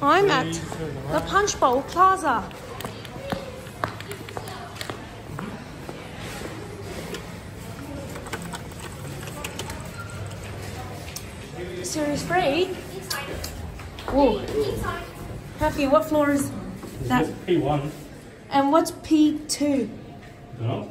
I'm at the Punchbowl Plaza. Series 3? Whoa. Matthew, what floor is that? P1. And what's P2? No.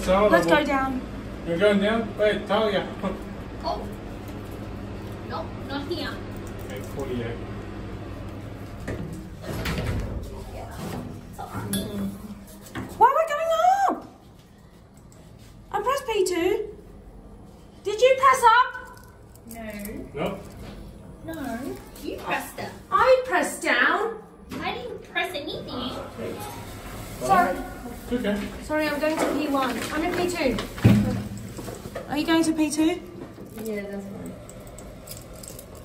Let's go down. You're going down? Wait, tell ya. Oh. Nope, not here. Okay, 48. Why am I going up? I pressed P2. Did you press up? No. No. No. You pressed it. I pressed down. I didn't press anything. Sorry. Okay. Sorry, I'm going to P1. I'm in P2. Are you going to P2? Yeah, that's fine.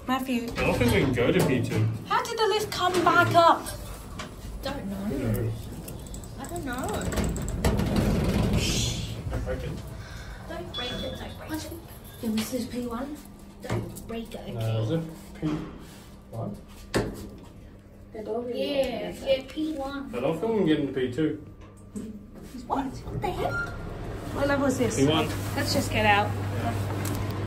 Matthew. I don't think we can go to P2. How did the lift come back up? Don't know. No. I don't know. Don't break it. Don't break it, don't break it. Yeah, this is P1. Don't break it, Is okay? it P1? Yeah, P1. I don't think we can get into P2. What? What the heck? What level is this? P1. Let's just get out. Yeah.